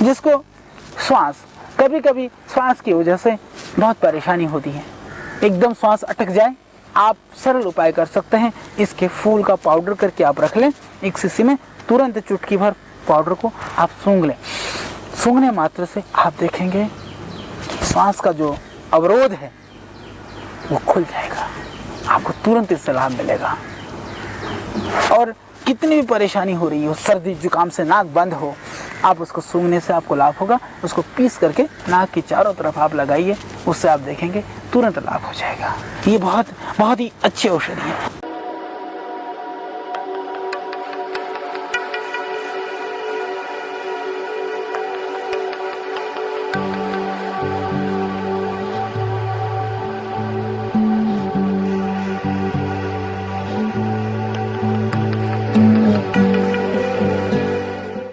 जिसको कभी कभी श्वास की वजह से बहुत परेशानी होती है, एकदम श्वास अटक जाए, आप सरल उपाय कर सकते हैं। इसके फूल का पाउडर करके आप रख लें एक शीशी में, तुरंत चुटकी भर पाउडर को आप सूंघ लें। सूंघने मात्र से आप देखेंगे श्वास का जो अवरोध है वो खुल जाएगा, आपको तुरंत इससे लाभ मिलेगा। और कितनी भी परेशानी हो रही हो, सर्दी जुकाम से नाक बंद हो, आप उसको सूंघने से आपको लाभ होगा। उसको पीस करके नाक की चारों तरफ आप लगाइए, उससे आप देखेंगे तुरंत लाभ हो जाएगा। ये बहुत ही अच्छी औषधि है।